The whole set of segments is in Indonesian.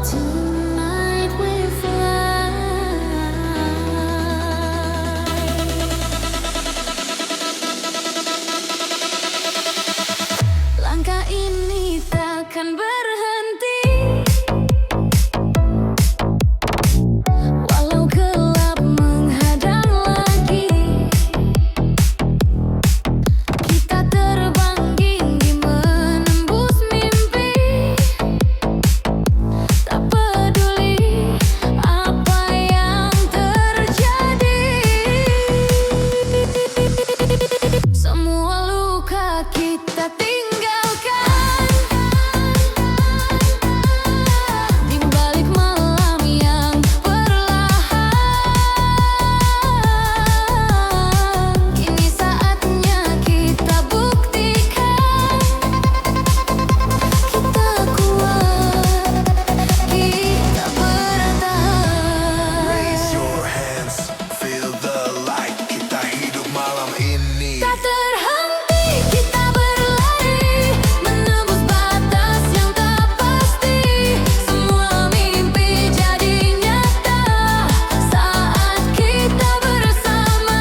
Tonight we fly. Langkah ini takkan berhenti. Walau gelap menghadang lagi, kita terbang tinggi menembus mimpi. Tak peduli apa yang terjadi, semua luka kita tinggalkan di balik malam yang perlahan. Kini saatnya kita buktikan kita kuat, kita bertahan. Raise your hands, feel the light. Kita hidup malam ini. Tak terhenti kita berlari, menembus batas yang tak pasti. Semua mimpi jadi nyata saat kita bersama.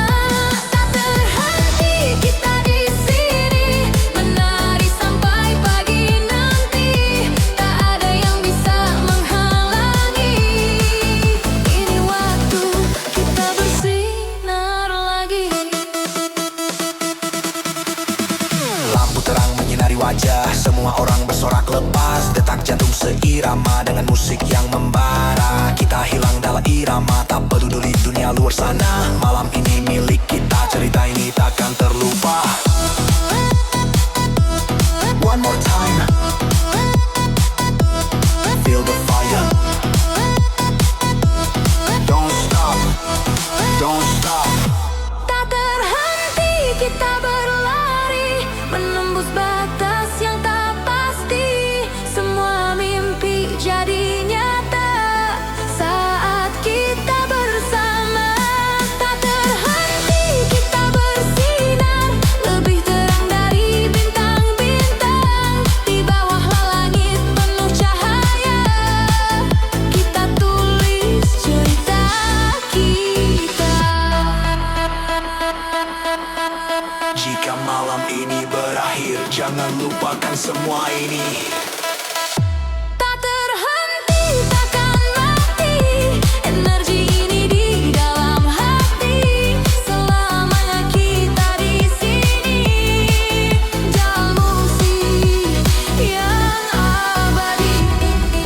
Tak terhenti kita di sini, menari sampai pagi nanti. Tak ada yang bisa menghalangi. Ini waktu kita bersinar lagi. Lampu terang menyinari wajah, semua orang bersorak lepas. Detak jantung seirama dengan musik yang membara. Kita hilang dalam irama, tak peduli dunia luar sana. Malam ini milik kita, cerita ini takkan terlupa. One more time, feel the fire. Don't stop, don't stop. Tak terhenti kita berlari, menembus batas yang tak pasti. Semua mimpi jadi nyata saat kita bersama. Tak terhenti kita bersinar, lebih terang dari bintang-bintang. Di bawah langit penuh cahaya, kita tulis cerita kita. Jika malam ini berakhir, jangan lupakan semua ini. Tak terhenti, takkan mati. Energi ini di dalam hati. Selamanya kita di sini. Jalan musik yang abadi. Tak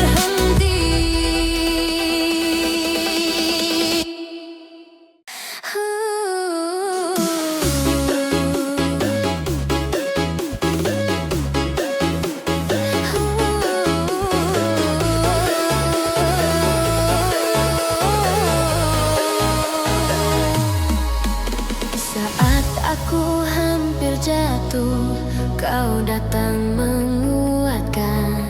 terhenti. Saat aku hampir jatuh, kau datang menguatkan,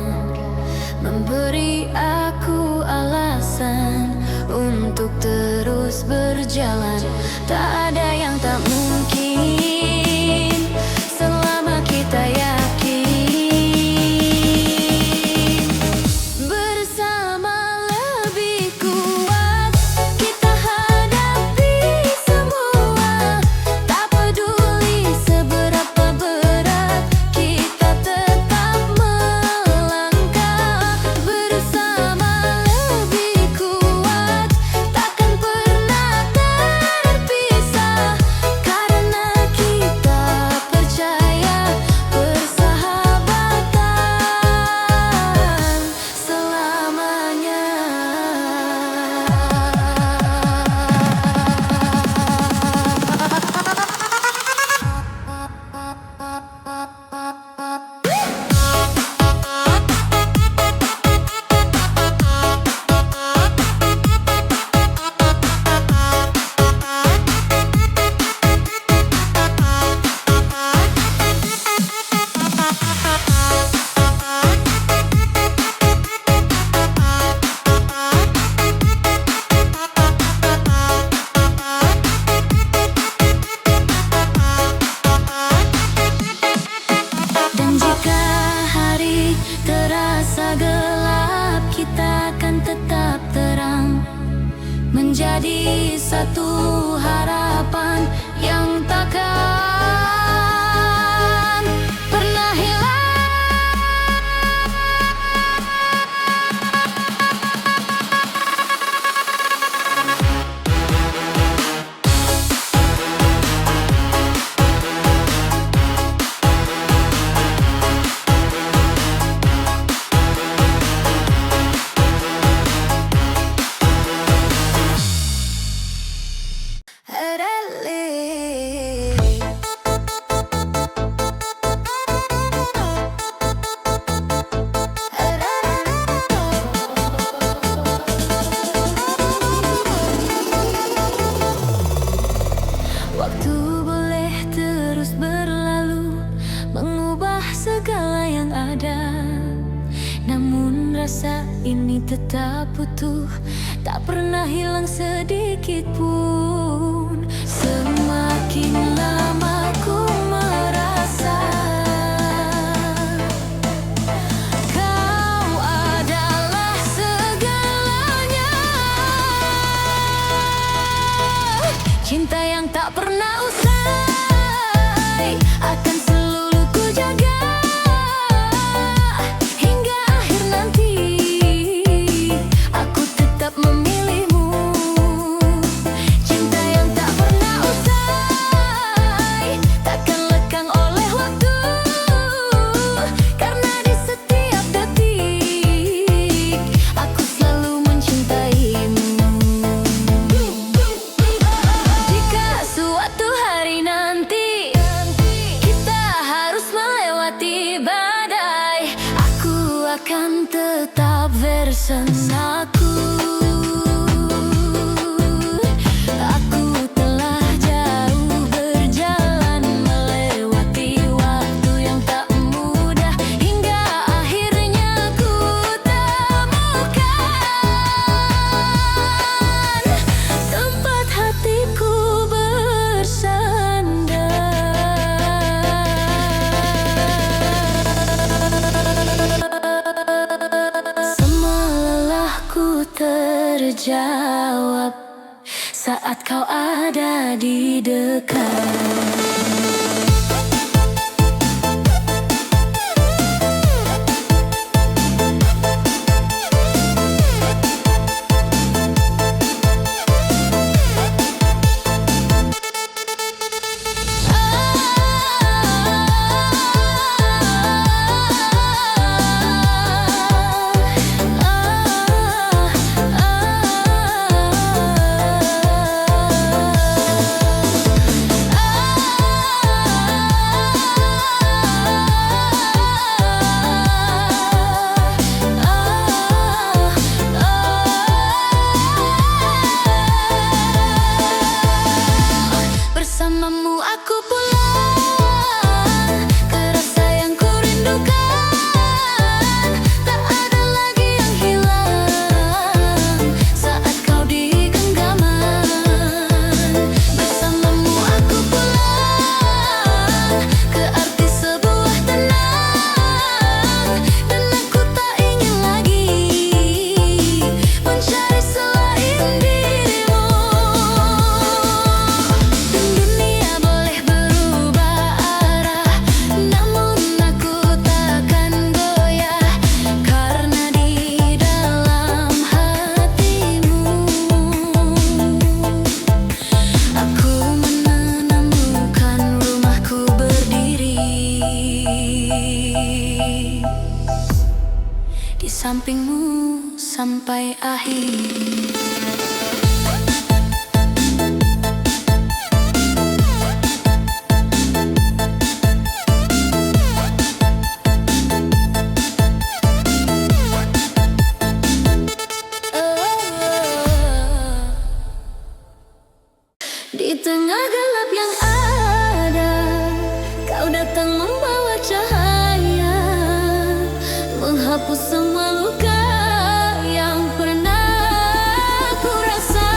memberi aku alasan untuk terus berjalan. Tak ada yang tak mungkin selama kita yakin. Bersama lebih kuat, kita hadapi semua. Tak peduli seberapa berat, kita tetap satu harapan yang takkan pernah hilang. Waktu boleh terus berlalu, mengubah segala yang ada. Namun rasa ini tetap utuh, tak pernah hilang sedikit pun. Semakin lama ku merasa kau adalah segalanya. Cinta yang tak pernah usai akan selalu ku jaga hingga akhir nanti. Aku tetap memilihmu. Cinta yang tak pernah usai, takkan lekang oleh waktu, karena di setiap detik aku selalu mencintaimu. Jika suatu hari nanti kita harus melewati badai, aku akan tetap bersamaku. Aku telah jauh berjalan melewati waktu yang tak mudah, hingga akhirnya ku temukan tempat hatiku bersandar. Semua lelahku terjawab saat kau ada di dekat. Bersamamu aku pulang ke rasa yang ku rindukan. Tak ada lagi yang hilang saat kau di genggaman. Bersamamu aku pulang ke arti sebuah tenang, dan aku tak ingin lagi mencari selain dirimu. Dunia boleh berubah arah, namun aku takkan goyah, karena di dalam hatimu aku menemukan rumahku berdiri. Di sampingmu sampai akhir. Di tengah gelap yang ada, kau datang membawa cahaya, menghapus semua luka yang pernah ku rasa.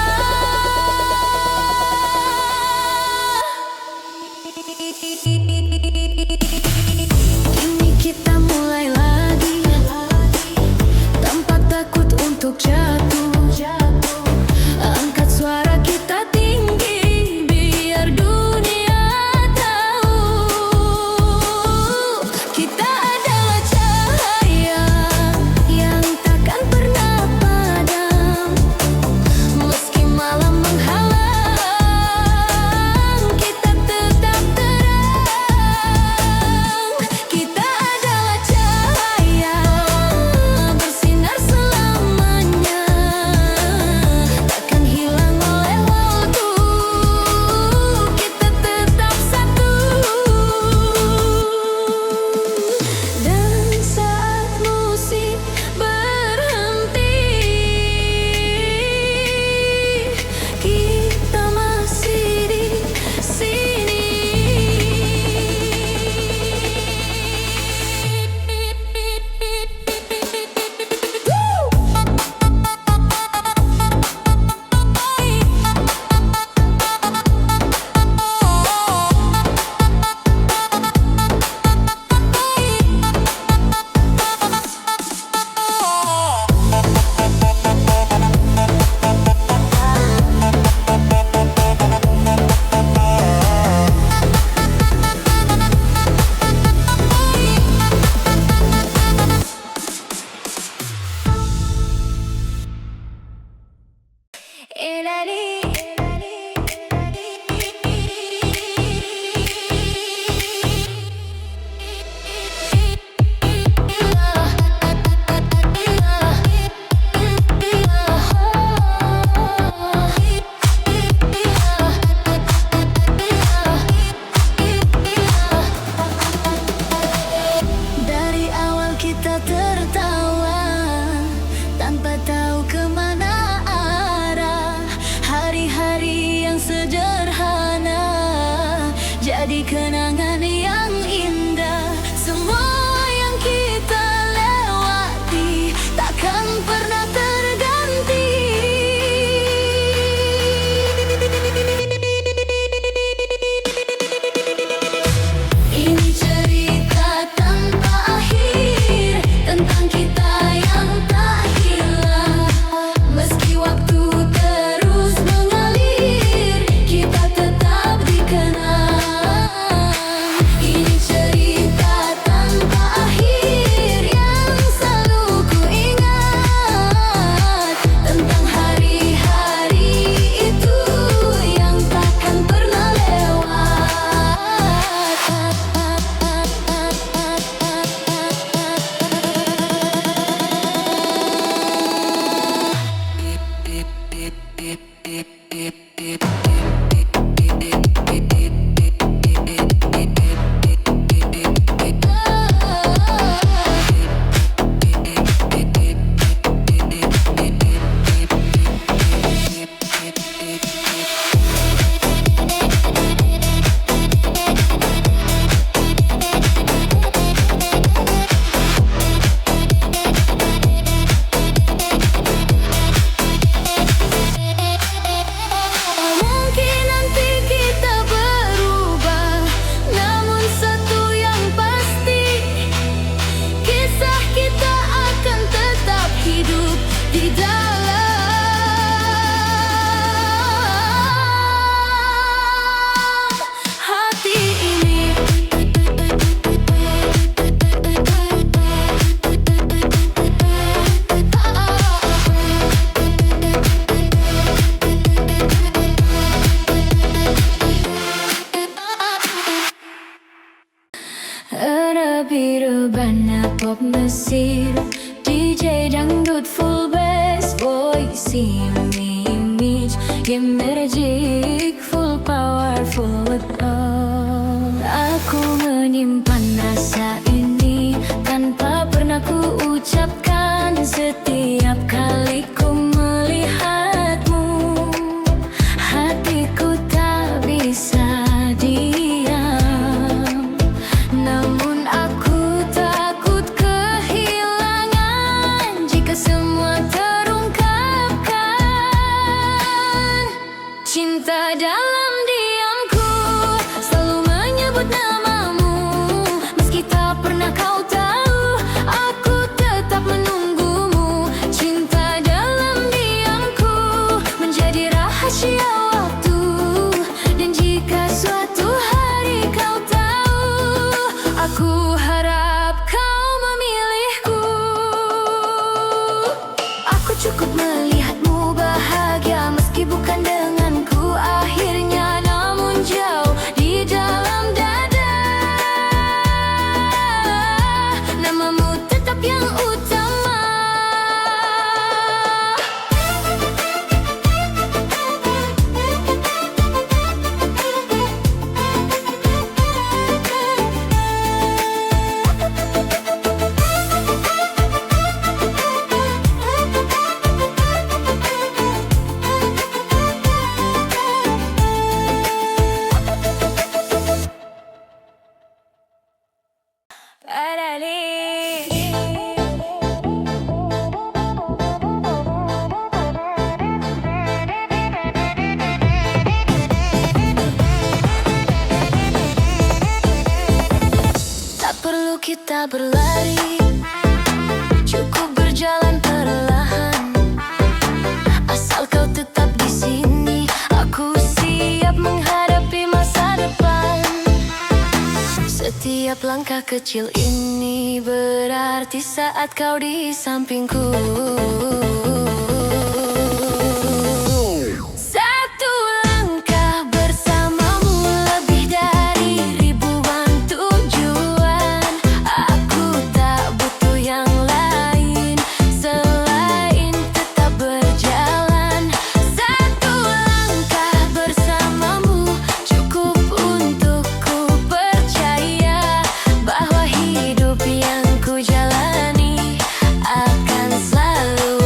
Kini kita mulai lagi tanpa takut untuk jatuh. Angkat suara kita kenangan yang indah. Semua yang kita lewati takkan pernah terganti. Ini cerita tanpa akhir tentang kita yang tak hilang. Meski waktu terus mengalir, kita tetap dikenang. Ini cerita tanpa akhir yang selalu ku ingat, tentang hari-hari itu yang takkan pernah lewat. Mungkin nanti kita berubah, namun satu yang pasti, kisah kita akan tetap hidup di dalam hati ini. Era biru Rebana pop Mesir, DJ dangdut full bass, voice image, game magic, full powerful with all. Aku menyimpan rasa ini tanpa pernah ku ucapkan. Setiap kali ku melihatmu, hatiku tak bisa diam. Namun aku takut kehilangan jika semua terungkapkan. Cinta dalam diamku selalu menyebut namamu, meski tak pernah kau tahu, aku tetap menunggumu. Cinta dalam diamku menjadi rahasia waktu, dan jika suatu hari kau tahu, aku harap kau memilihku. Aku cukup melihatmu bahagia, meski bukan denganku akhirnya, namun jauh di dalam dada. Namamu tetap yang utama. Tak perlu kita berlari, cukup berjalan perlahan. Asal kau tetap di sini, aku siap menghadapi masa depan. Setiap langkah kecil ini berarti saat kau di sampingku. Satu langkah bersamamu lebih dari ribuan tujuan. Aku tak butuh yang lain selain tetap berjalan. Satu langkah bersamamu cukup untukku percaya bahwa hidup yang ku jalani akan selalu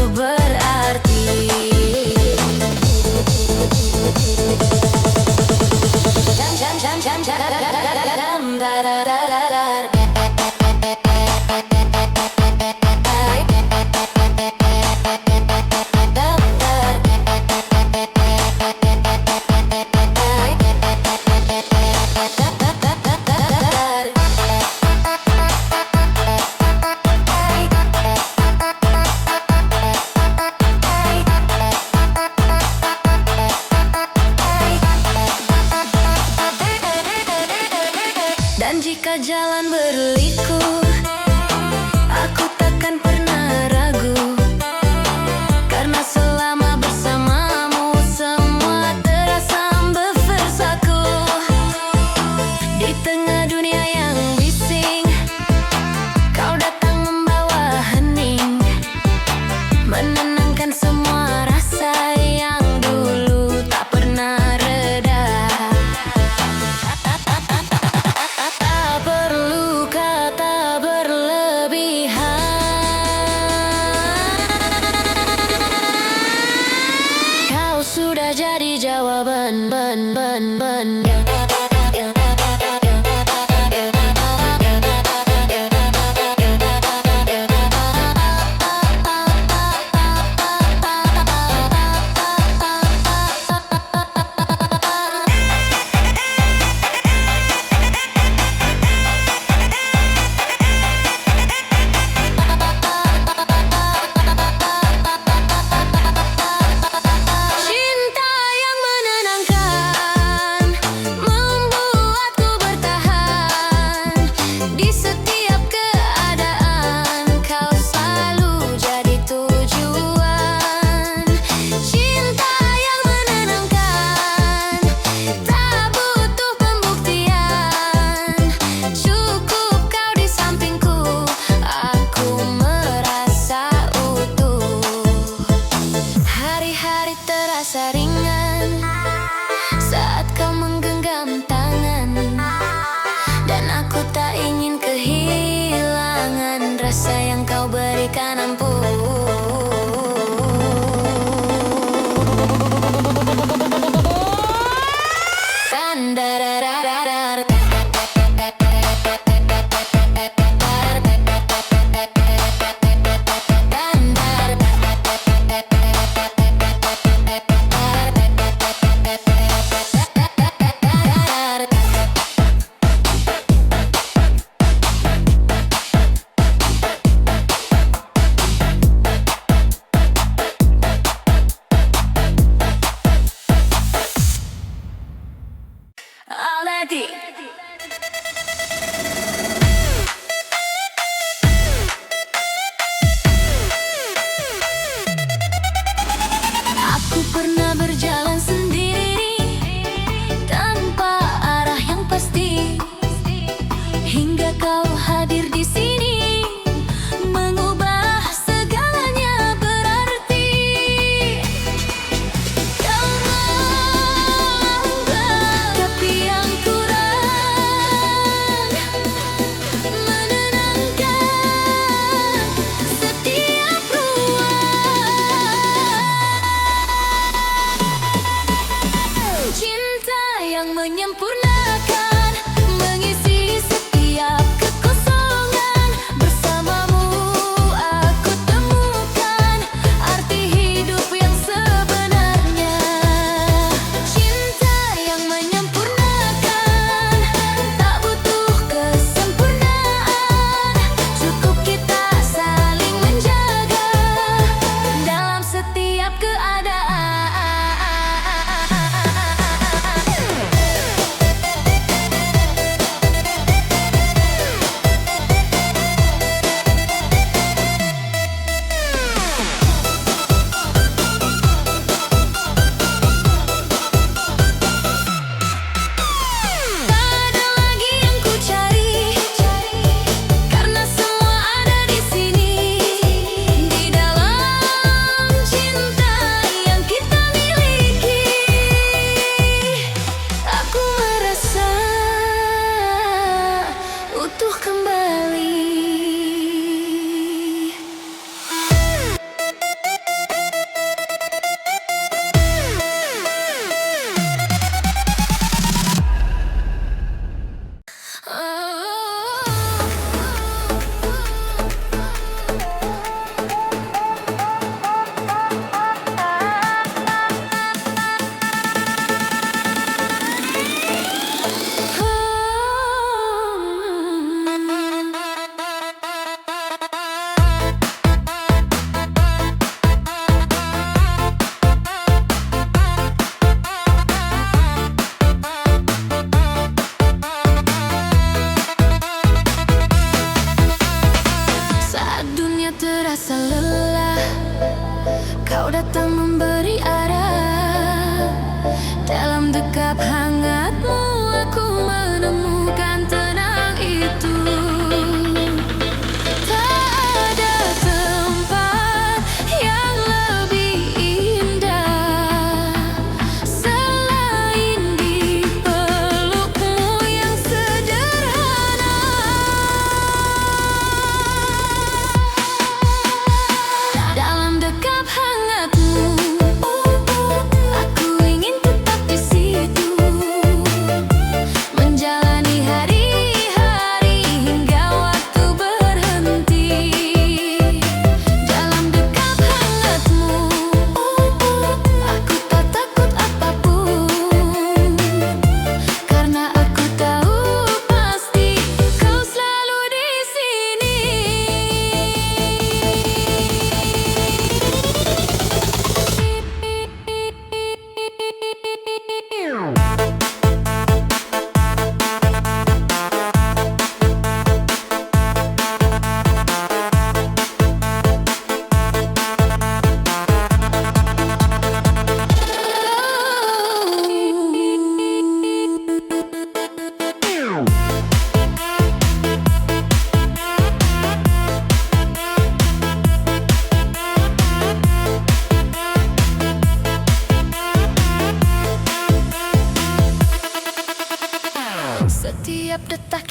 Dan jika jalan berliku, aku takkan pernah ragu, karena selama bersamamu semua terasa berversaku. Di tengah dunia yang bising, kau datang membawa hening, menenangkan semua rasa yang dulu tak pernah reda. Tak perlu kata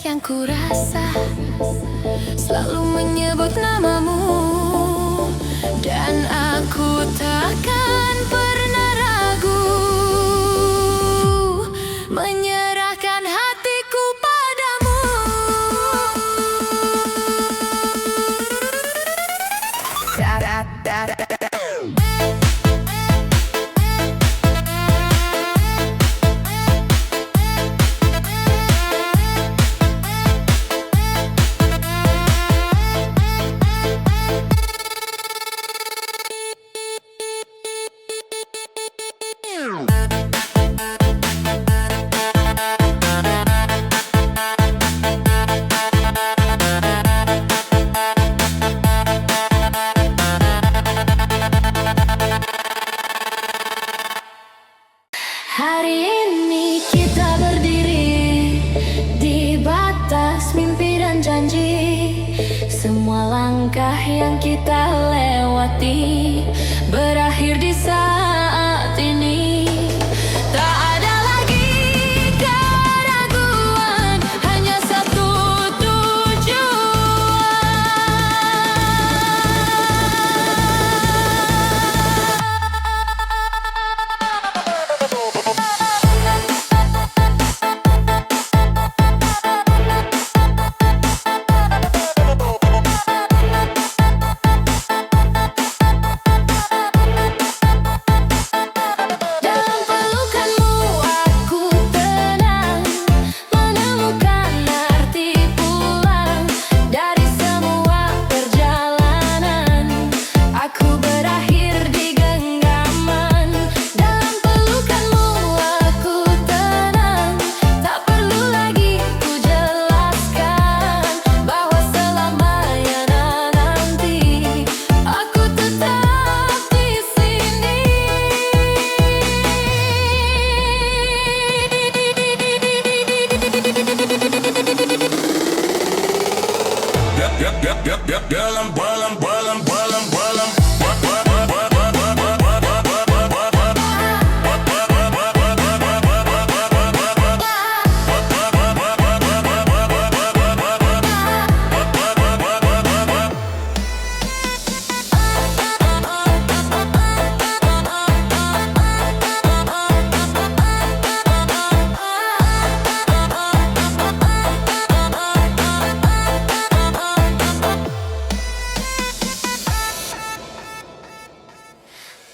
yang ku rasa, selalu menyebut namamu, dan aku takkan pernah ragu menyerahkan hatiku padamu. Hari ini kita berdiri di batas mimpi dan janji. Semua langkah yang kita lewati berakhir di saat ini. Tak ada lagi keraguan, hanya satu dalam pelukanmu aku tenang, menemukan arti pulang dari semua perjalanan. Aku berakhir di genggaman. Dalam pelukanmu aku tenang, tak perlu lagi ku jelaskan bahwa selamanya nanti aku tetap di sini. Dalam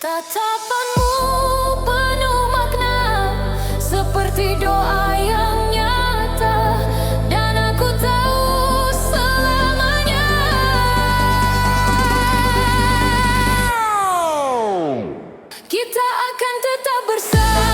Tatapanmu penuh makna, seperti doa yang nyata, dan aku tahu selamanya kita akan tetap bersama.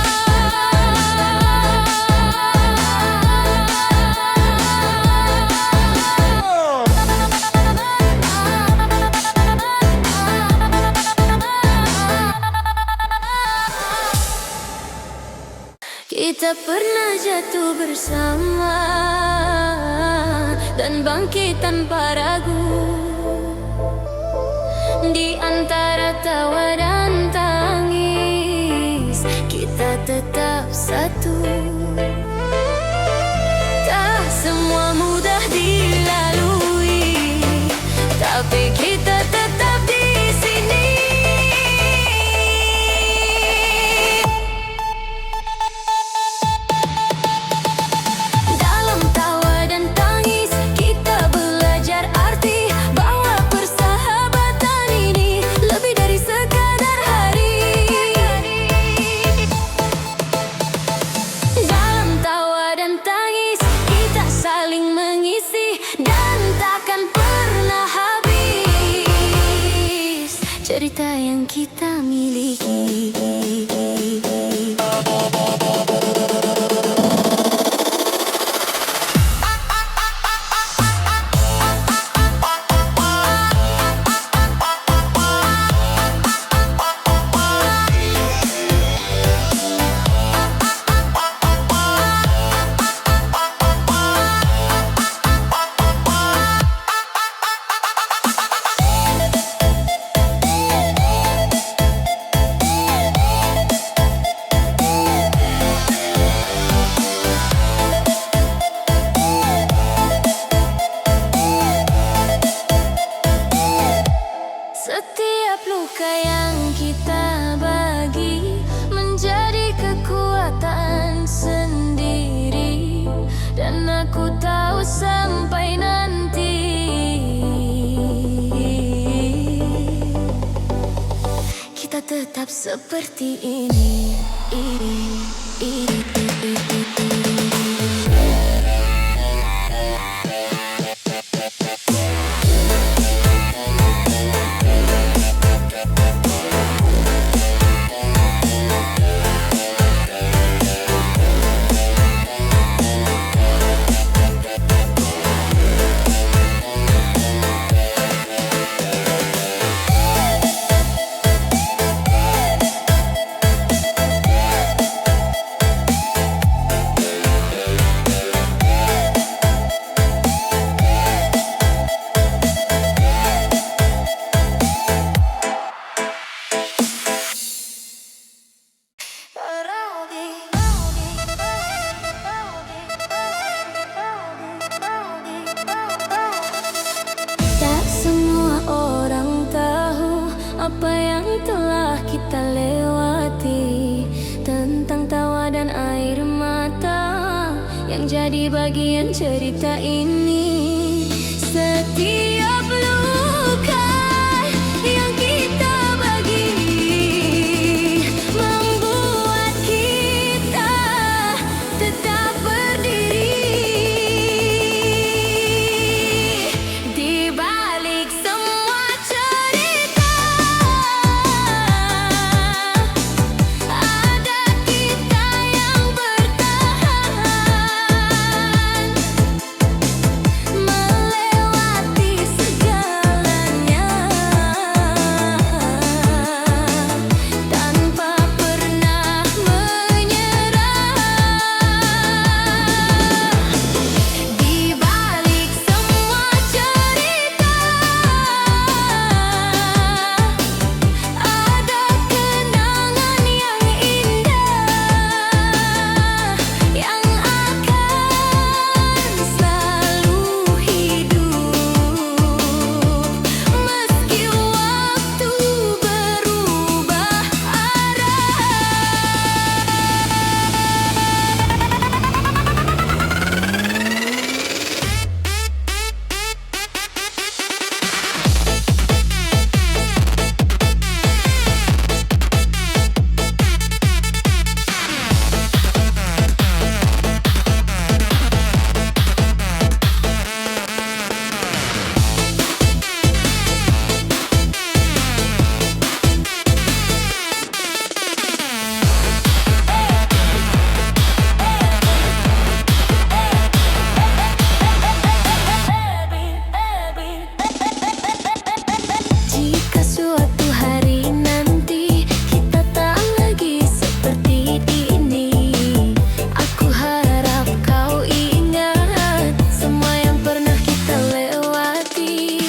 Kita pernah jatuh bersama dan bangkit tanpa ragu. Di antara tawa dan tangis, kita tetap satu. Tak semua mudah dilalui, tapi kita tetap di sini. Dalam tawa dan tangis, kita belajar arti bahwa persahabatan ini lebih dari sekadar aku tahu sampai nanti kita tetap seperti ini. Tak semua orang tahu apa yang telah kita lewati, tentang tawa dan air mata yang jadi bagian cerita ini. Setiap luka yang kita bagi membuat kita tetap berdiri. Di balik semua cerita ada kita yang bertahan melewati segalanya tanpa pernah menyerah. Di balik semua cerita ada kenangan yang indah yang akan selalu hidup meski waktu berubah jika suatu hari nanti kita tak lagi seperti ini. Aku harap kau ingat semua yang pernah kita lewati.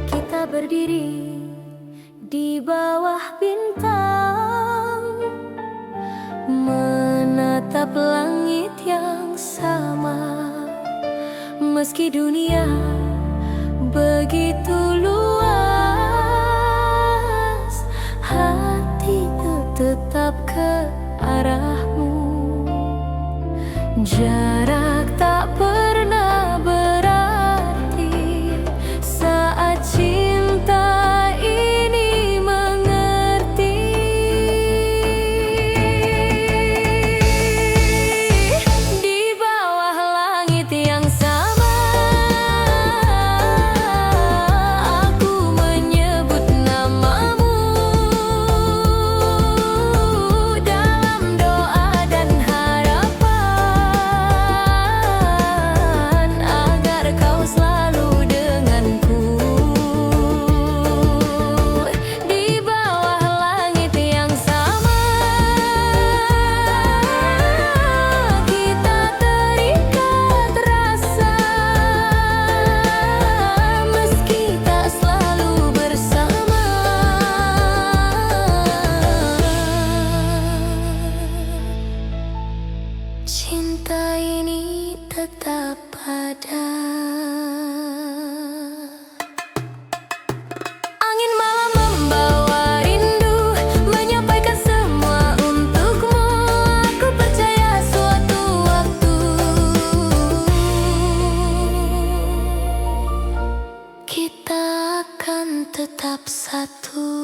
Kita berdiri di bawah bintang, menatap langit yang sama. Meski dunia begitu luas, hatiku tetap ke arahmu. Jarak tak pernah berarti saat cinta ini mengerti. Di bawah langit yang sama, aku menyebut namamu dalam doa dan harapan. Cinta ini tetap ada. Angin malam membawa rindu, menyampaikan semua untukmu. Aku percaya suatu waktu kita akan tetap satu.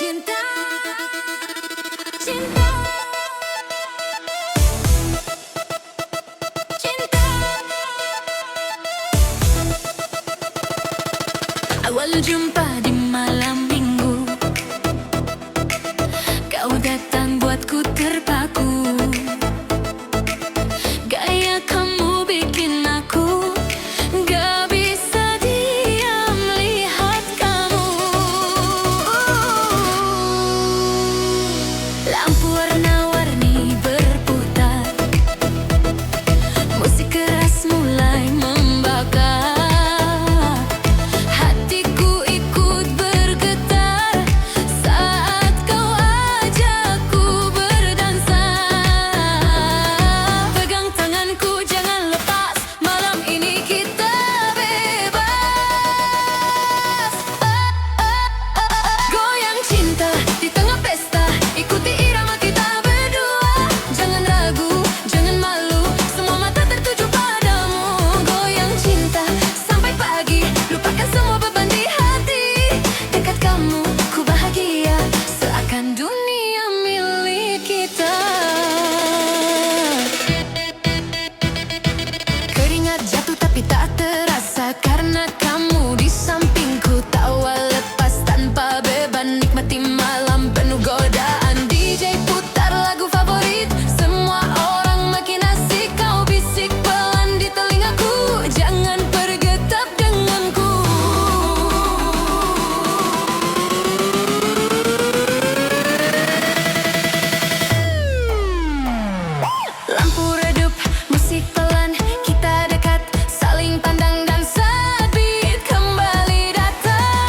Cinta, cinta, cinta. Awal jumpa di malam minggu, kau datang buatku terpaku. Gaya kamu bikin aku gak bisa diam lihat kamu. Lampu warna-warni berputar, musik keras mulai membakar. Hatiku ikut bergetar saat kau ajakku berdansa. Pegang tanganku jangan lepas, malam ini kita bebas. Goyang cinta di tengah pesta, ikuti irama kita berdua. Jangan ragu, jangan malu, semua mata tertuju padamu. Goyang cinta sampai pagi, lupakan semua beban di hati. Dekat kamu, ku bahagia, seakan dunia milik kita. Keringat jatuh tapi tak terasa karena kamu di sampingku. Tawa lepas tanpa beban, nikmati malam penuh godaan. DJ putar lagu favorit, semua orang makin asik. Kau bisik pelan di telingaku, jangan bergetap denganku. Lampu redup, musik pelan, kita dekat, saling pandang dan saat beat kembali datang.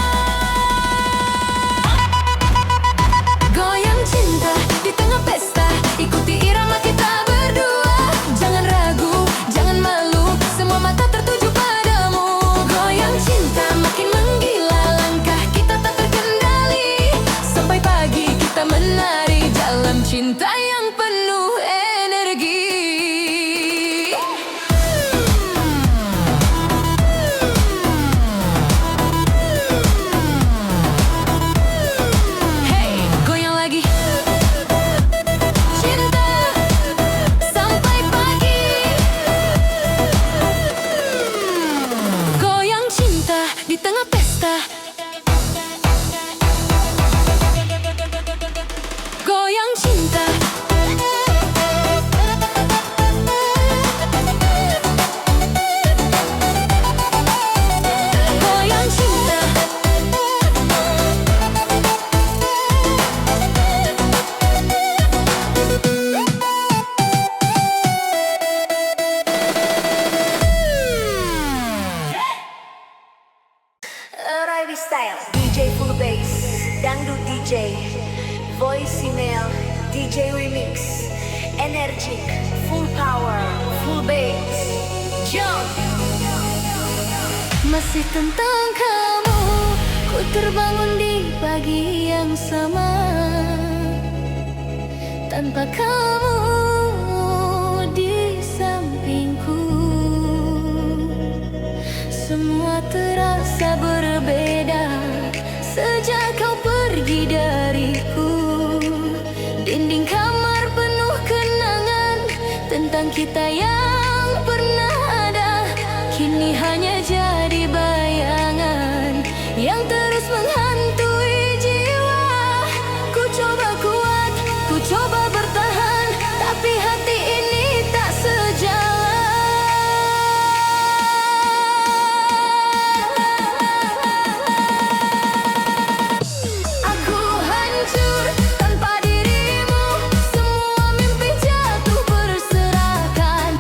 Goyang cinta di tengah pesta, ikuti irama kita berdua. Jangan ragu, jangan malu, semua mata tertuju padamu. Goyang cinta makin menggila, langkah kita tak terkendali. Sampai pagi kita menari dalam cinta yang penuh energi. Hey, goyang lagi. Cinta sampai pagi. Goyang cinta di tengah pesta. Goyang cinta. Goyang cinta. Arrive Style, DJ Full Bass, Dangdut DJ, Voice Email, DJ Remix, Energic, Full Power, Full Bass, Jump. Masih tentang kamu, ku terbangun di pagi yang sama. Tanpa kamu di sampingku, semua terasa berbeda sejak kau pergi dariku. Dinding kamar penuh kenangan tentang kita yang pernah ada, kini hanya jadi bayangan yang terus menghantui jiwa. Ku coba kuat, ku coba bertahan, tapi hati ini tak sejalan. Aku hancur tanpa dirimu, semua mimpi jatuh berserakan.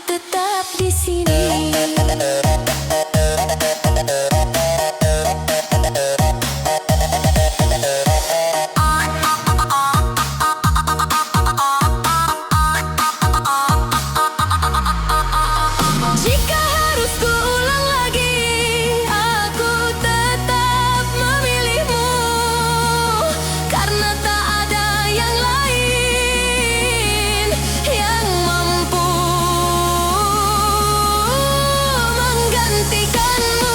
tetap di sini. Jika harus kuulang lagi, aku tetap memilihmu, karena tak ada yang lain yang mampu menggantikanmu.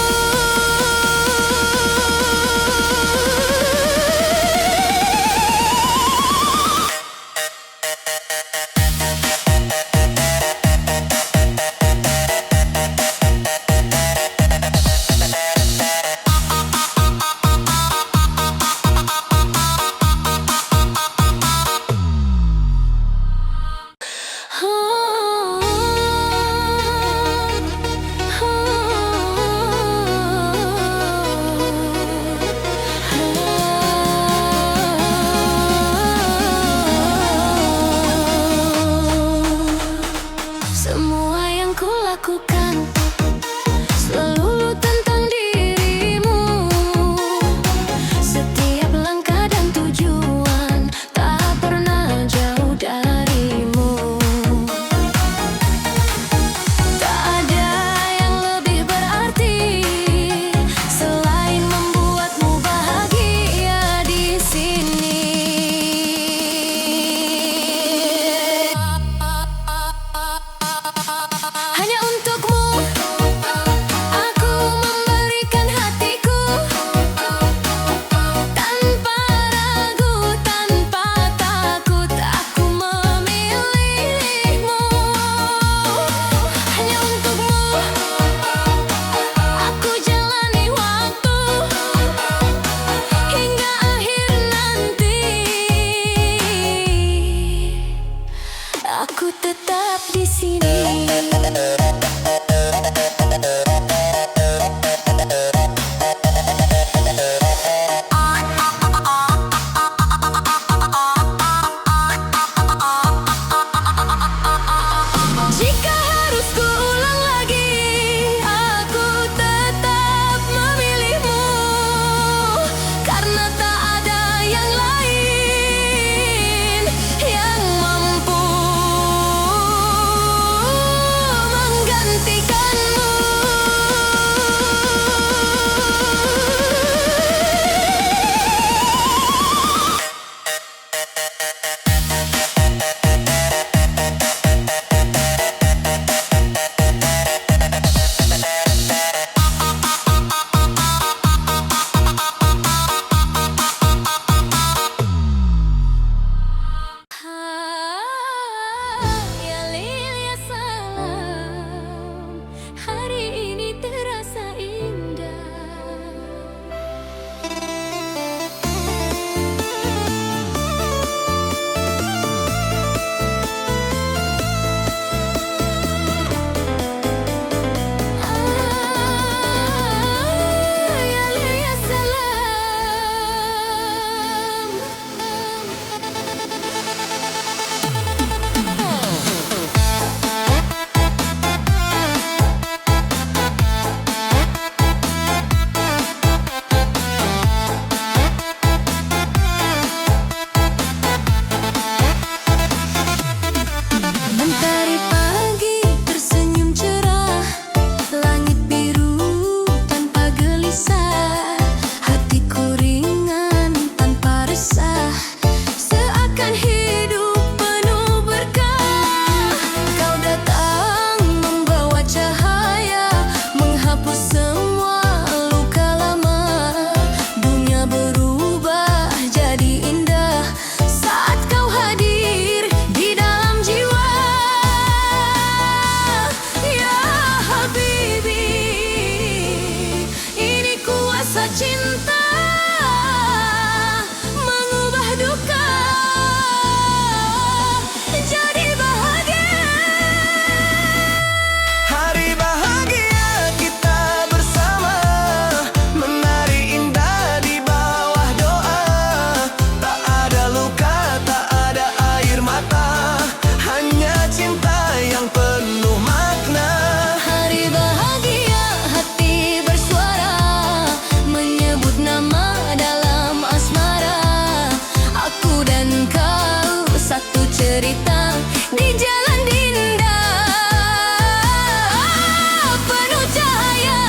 Semua yang kulakukan selalu tentang dirimu. Setiap langkah dan tujuan tak pernah jauh darimu. Tak ada yang lebih berarti selain membuatmu bahagia di sini. Hanya untukmu aku memberikan hatiku, tanpa ragu, tanpa takut aku memilihmu. Hanya untukmu aku jalani waktu hingga akhir nanti. Aku tetap di sini. Jika harus kuulang lagi, aku tetap memilihmu, karena tak ada yang lain yang mampu menggantikanmu. cerita di jalan indah, penuh cahaya.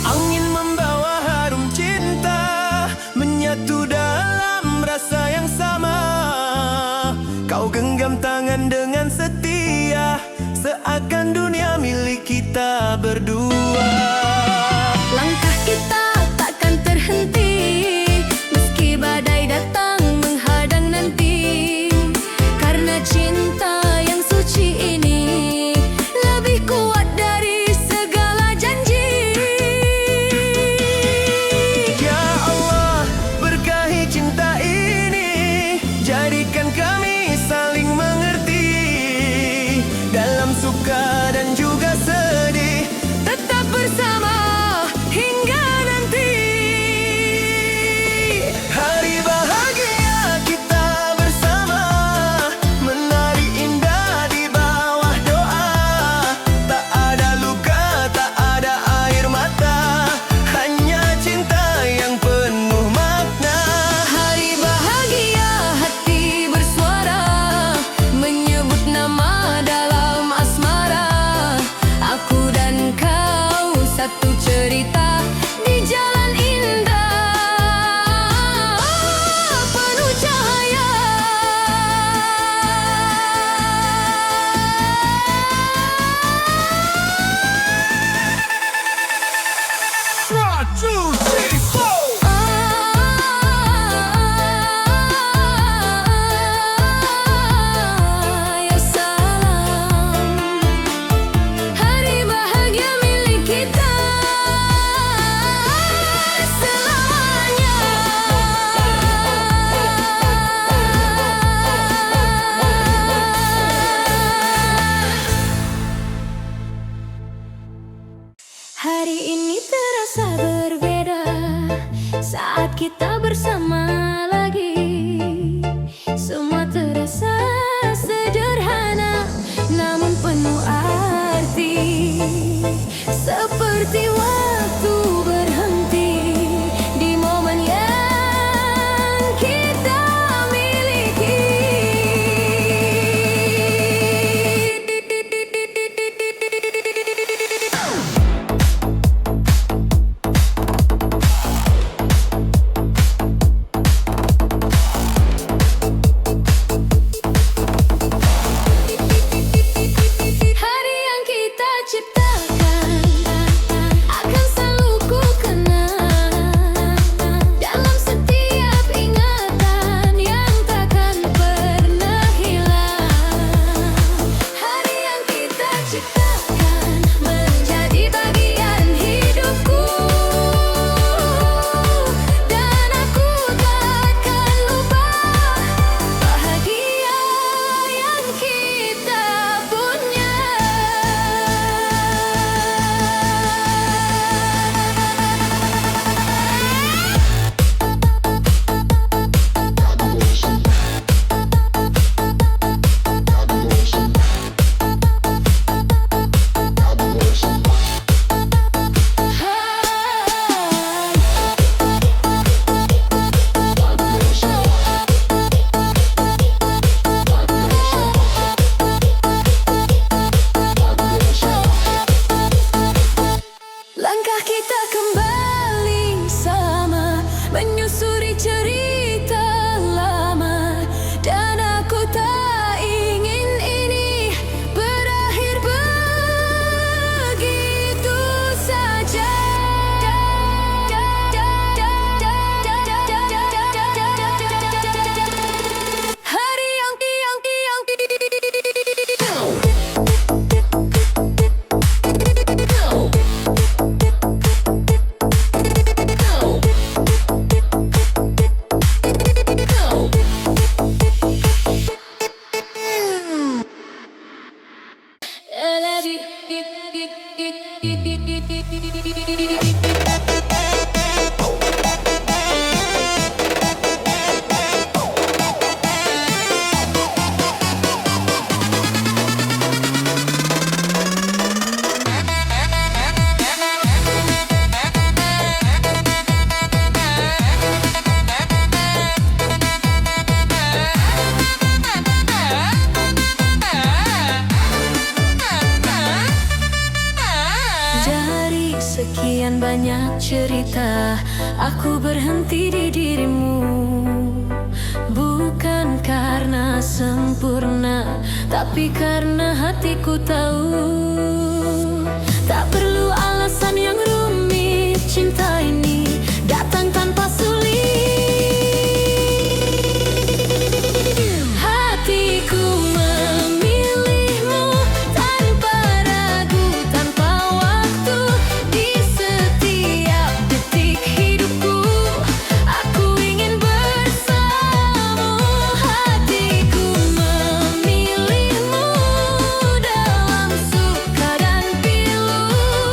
Angin membawa harum cinta, menyatu dalam rasa yang sama. Kau genggam tangan dengan setia, seakan dunia milik kita berdua. Langkah kita takkan terhenti, meski badai datang menghadang nanti. Karena cinta yang suci ini lebih kuat dari segala janji. Ya Allah, berkahi cinta ini, jadikan kami saling mengerti. Dalam suka dan juga sedih, Tetap bersama hingga nanti. hari bahagia kita bersama, menari indah di bawah doa. Tak ada luka, tak ada air mata, hanya cinta yang penuh makna. Hari bahagia hati bersuara, menyebut nama dalam asmara. Aku dan kau satu cerita di jalan indah, penuh cahaya. One, two, three, four. Ya salam, hari bahagia milik kita selamanya. Hari ini terasa berbeda saat kita bersama lagi. Semua terasa sederhana, namun penuh arti. Seperti waktu berhenti di momen yang kita miliki. Hari yang kita ciptakan akan selalu ku kenang dalam setiap ingatan yang takkan pernah hilang. Hari yang kita ciptakan menjadi bagian hidupku, dan aku takkan lupa bahagia yang kita punya. Langkah kita kembali sama, menyusuri cerita lama. Dan aku tak ingin ini berakhir begitu saja. Hari yang Dari sekian banyak cerita, aku berhenti di dirimu. Bukan karena sempurna, tapi karena hatiku tahu. Tak perlu alasan yang rumit, cinta ini datang tanpa sulit. Hatiku memilihmu tanpa ragu, tanpa waktu. Di setiap detik hidupku, aku ingin bersamamu. Hatiku memilihmu dalam suka dan pilu.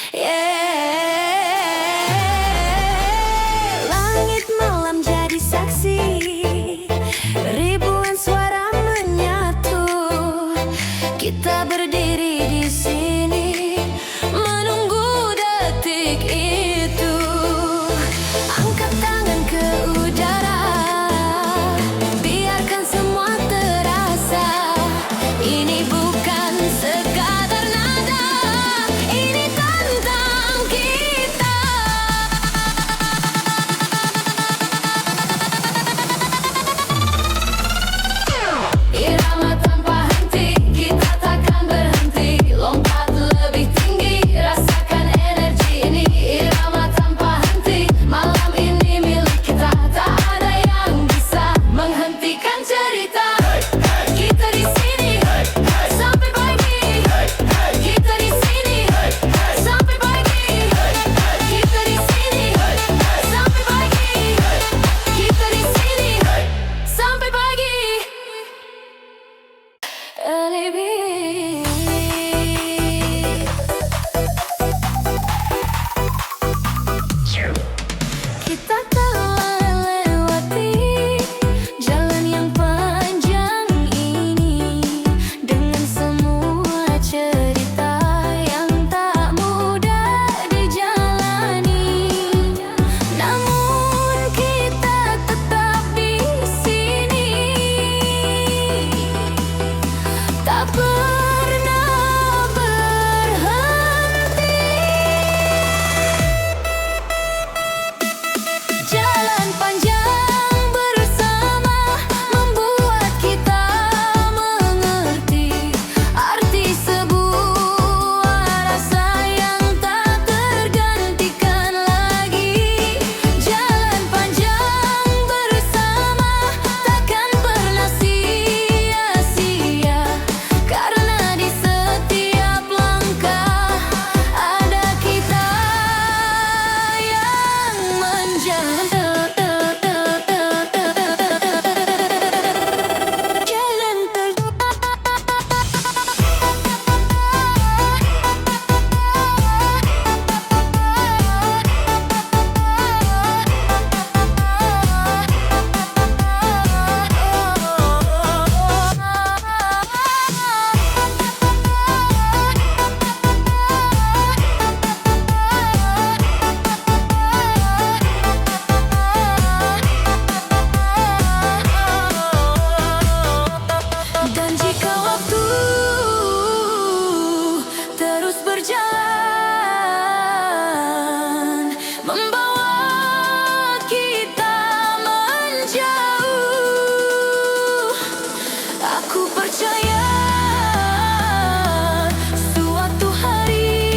Yeah. Langit malam jadi saksi, ribuan suara menyatu. Kita berdiri di sini menunggu detik itu. Angkat tangan ke udara, biarkan semua terasa. Ini bukan sekadar nada, ini tentang kita. Irama tanpa henti, kita takkan berhenti. Lompat lebih tinggi, rasakan energi ini. Irama tanpa henti, malam ini milik kita. Tak ada yang bisa menghentikan cerita. Kita di sini sampai pagi. Kita di sini sampai pagi. Kita di sini sampai pagi. Kita di sini sampai pagi. Kita telah lewati jalan yang panjang ini dengan semua cerita yang tak mudah dijalani. Namun kita tetap di sini, tak pernah berhenti. Jalan panjang bersama membuat kita mengerti arti sebuah rasa yang tak tergantikan lagi. Jalan panjang bersama takkan pernah sia-sia, karena di setiap langkah ada kita yang menjaga. Jalan Dan jika waktu terus berjalan membawa kita menjauh, aku percaya suatu hari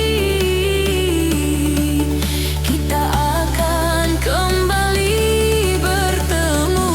kita akan kembali bertemu.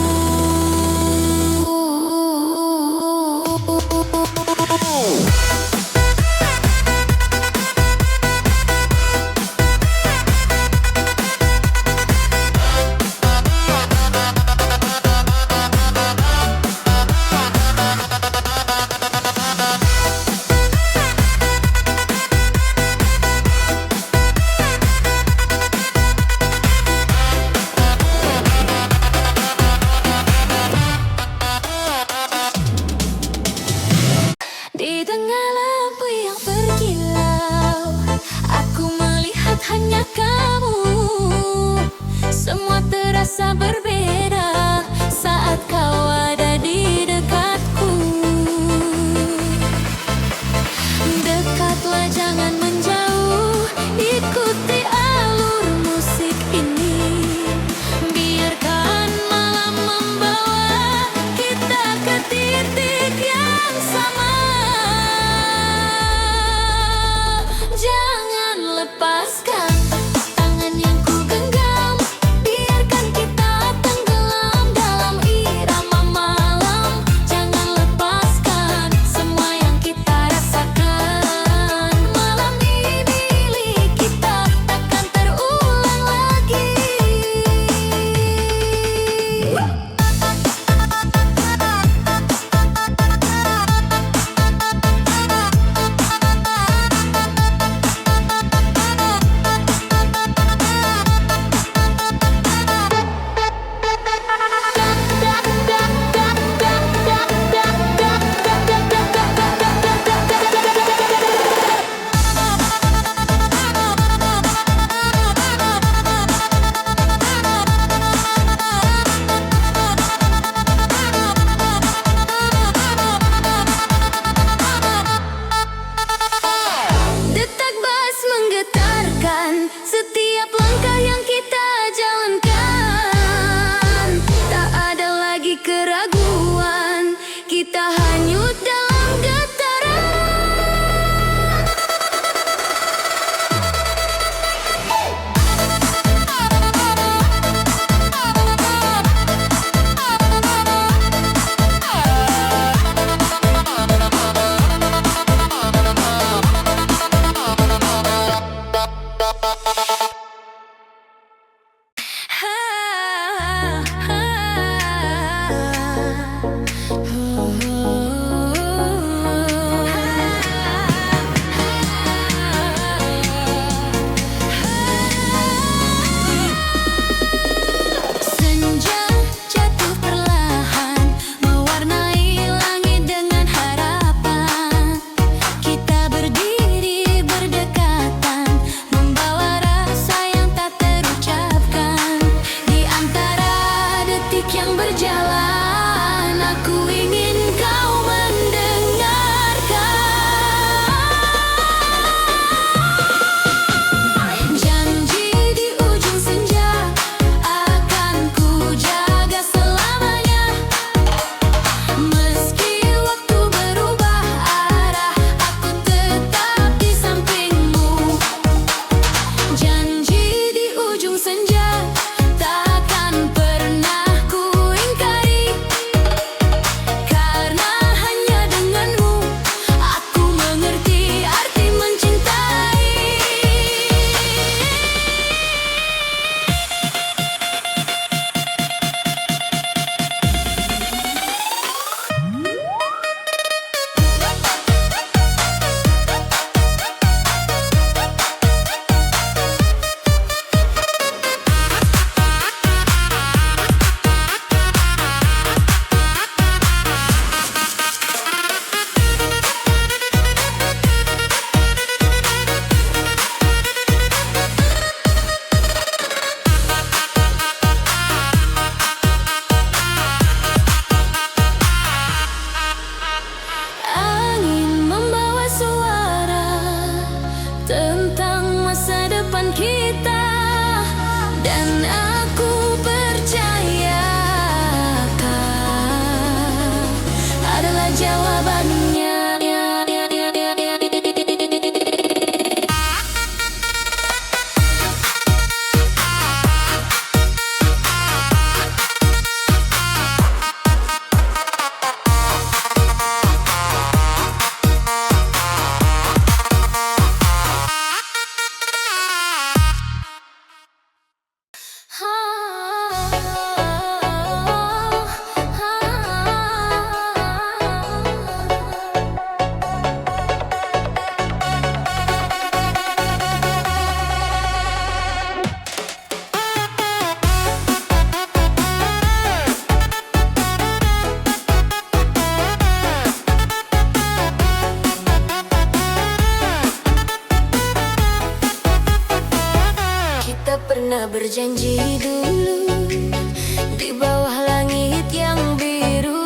Di tengah lampu yang berkilau, aku melihat hanya kamu. Semua terasa berbeda saat kau ada di dekatku. Dekatlah, jangan menjauh, ikuti alur musik ini. Biarkan malam membawa kita ke titik yang sama. Jangan lepaskan tangan yang ku genggam, biarkan kita tenggelam dalam irama malam. Jangan lepaskan semua yang kita rasakan. Malam ini milik kita, takkan terulang lagi. setiap langkah yang kita jalankan. Tak ada lagi keraguan, kita hanyut dalam getaran. Senja jatuh perlahan, mewarnai langit dengan harapan. Kita berdiri berdekatan, membawa rasa yang tak terucapkan. Di antara detik yang berjalan, aku ingin kau mendengarkan. Janji di ujung senja akan ku jaga selamanya. Meski waktu berubah arah, aku tetap di sampingmu. Janji di ujung senja takkan pernah ku ingkari, karena hanya denganmu aku mengerti arti mencintai. Angin membawa suara tentang masa depan kita, dan aku percaya kau adalah jawabannya. Kita pernah berjanji dulu di bawah langit yang biru,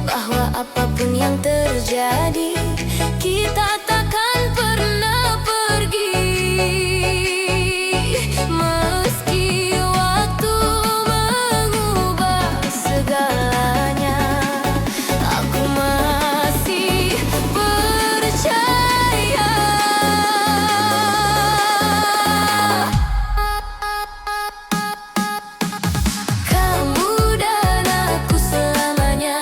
bahwa apapun yang terjadi kita takkan pernah pergi. Meski waktu mengubah segalanya, aku masih percaya. Kamu dan aku selamanya,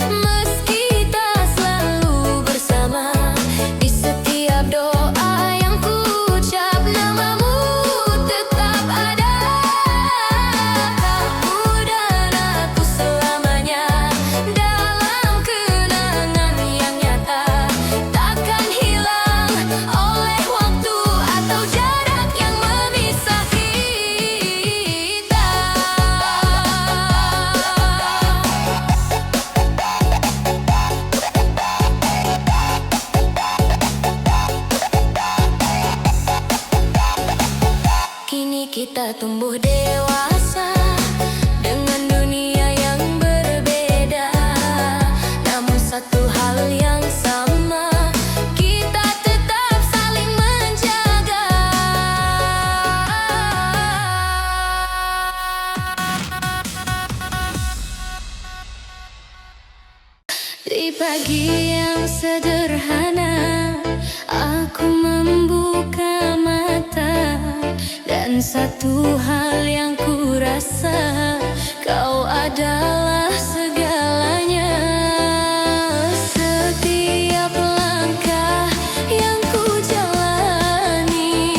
meski tak selalu bersama. Di setiap doa yang ku ucap, namamu tetap ada. Kamu dan aku selamanya, dalam kenangan yang nyata, takkan hilang oleh waktu atau jarak yang memisah kita. Kini kita tumbuh dewasa dengan dunia yang berbeda, namun satu hal yang sama, kita tetap saling menjaga. satu hal yang ku rasa, kau adalah segalanya. Setiap langkah yang ku jalani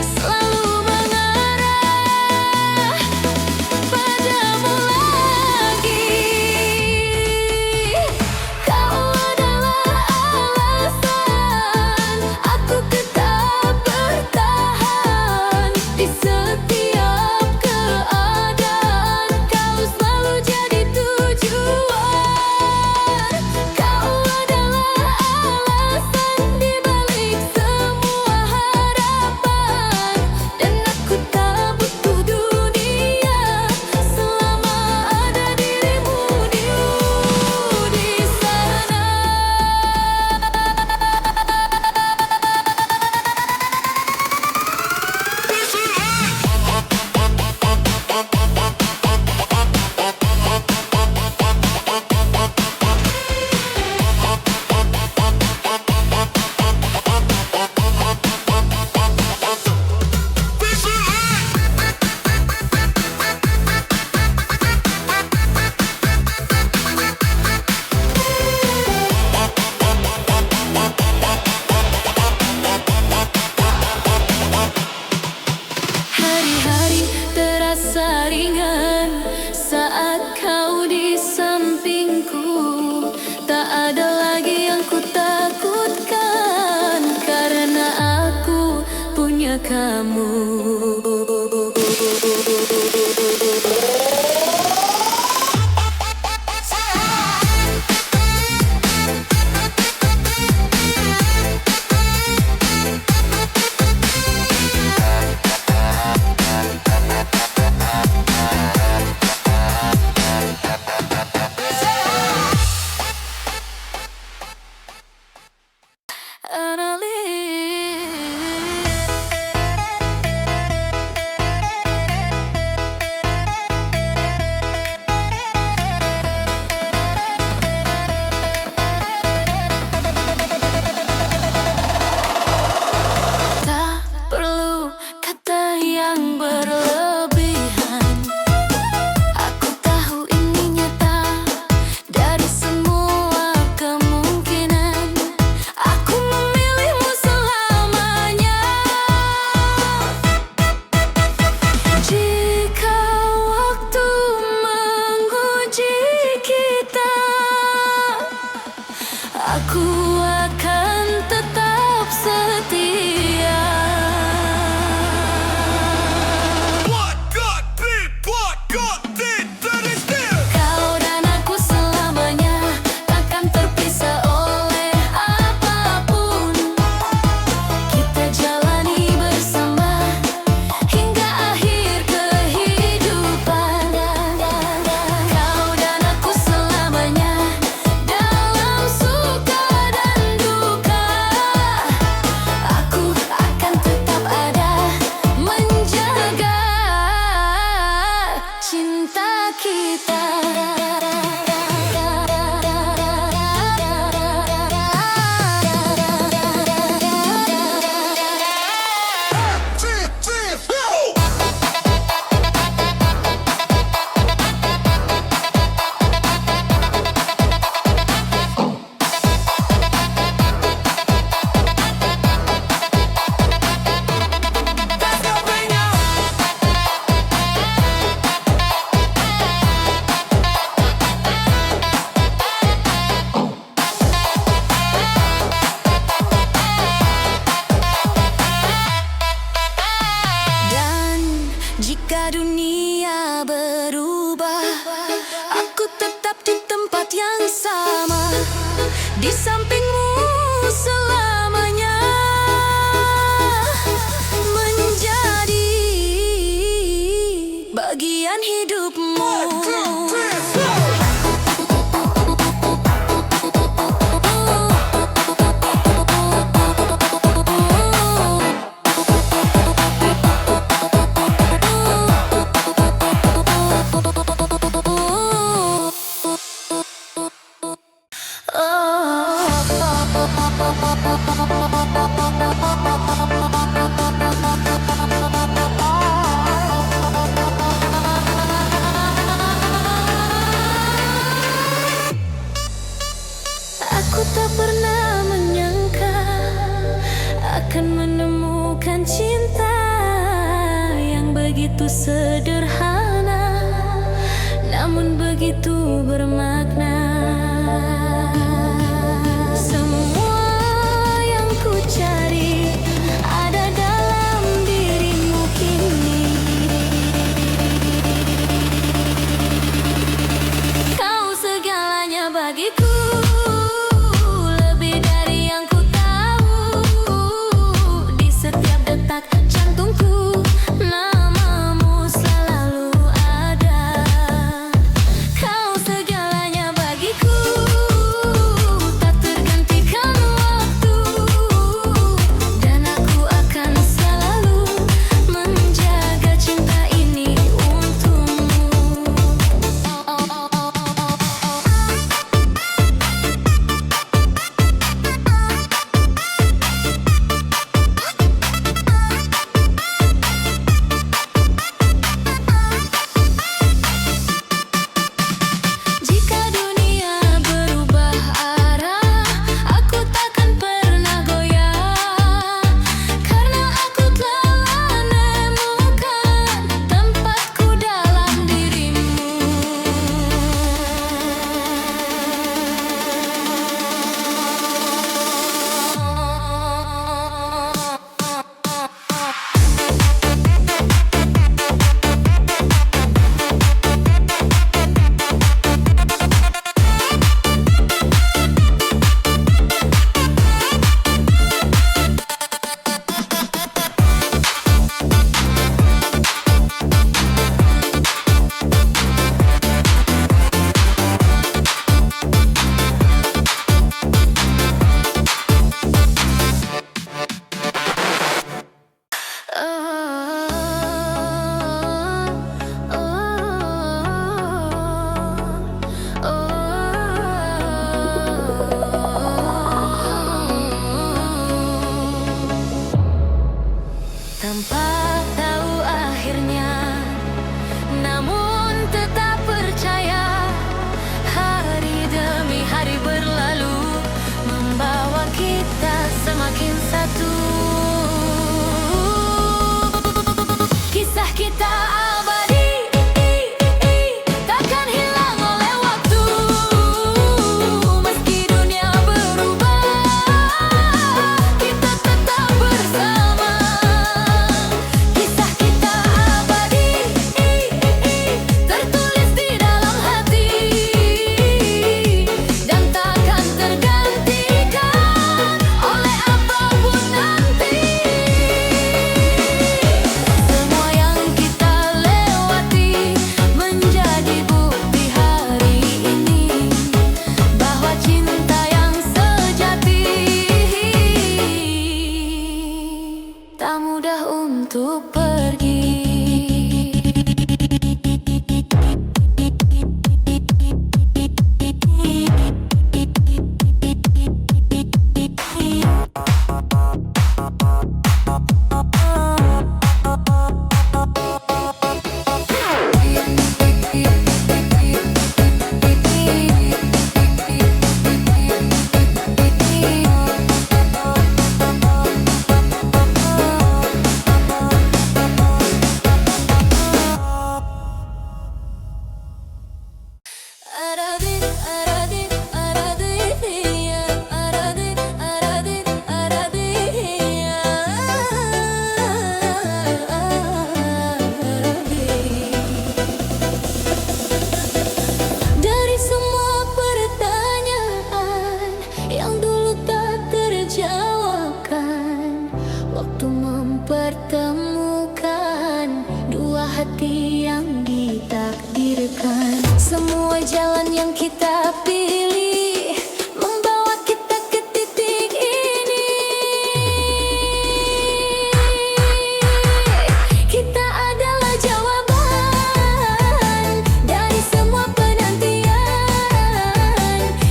selalu mengarah padamu lagi. Kau adalah alasan aku tetap bertahan di setiap keadaan. Kau selalu jadi tujuan. Kau adalah alasan di balik semua harapan, dan aku tak butuh dunia selama ada dirimu di sana. Hari-hari terasa ringan saat kau di sampingku. Tak ada lagi yang ku takutkan, karena aku punya kamu. begitu sederhana, namun begitu bermakna. Semua yang ku cari ada dalam dirimu kini. Kau segalanya bagiku, lebih dari yang ku tahu. Di setiap detak jantungku, namamu selalu ada. Kau segalanya bagiku, tak tergantikan waktu. Dan aku akan selalu menjaga cinta ini untukmu. Jika dunia berubah arah, aku takkan pernah goyah. Karena aku telah menemukan tempatku dalam dirimu. Tanpa tahu akhirnya, namun tetap percaya. Hari demi hari berlalu, membawa kita semakin satu. Kisah kita abadi, takkan hilang oleh waktu. Meski dunia berubah, kita tetap bersama. Kisah kita abadi, tertulis di dalam hati, dan takkan tergantikan oleh apapun nanti. Semua yang kita lewati menjadi bukti hari ini bahwa cinta yang sejati tak mudah untuk pergi. Dari semua pertanyaan yang dulu tak terjawabkan, waktu mempertemukan dua hati yang ditakdirkan. Semua jalan yang kita pilih membawa kita ke titik ini. Kita adalah jawaban dari semua penantian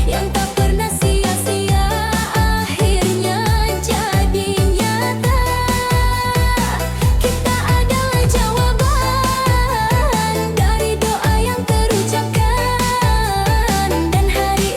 yang tak pernah sia-sia. Akhirnya jadi nyata. Kita adalah jawaban dari doa yang terucapkan, dan hari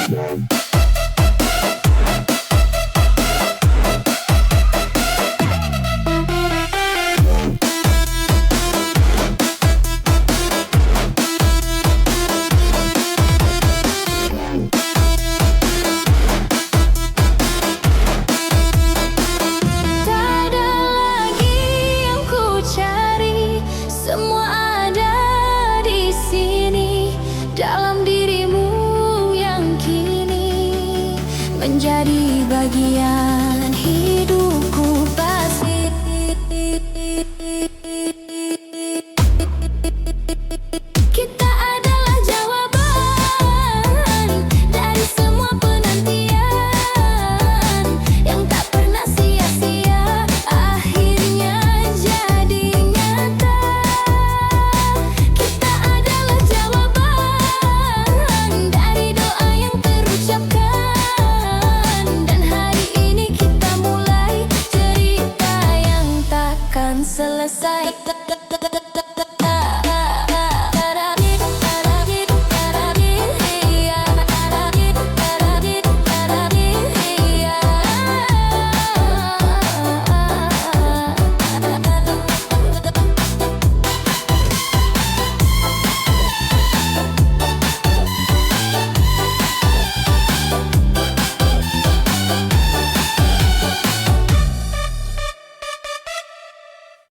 Tak ada lagi yang ku cari, semua ada di sini dalam dirimu yang kini menjadi bagian hidupku pasti.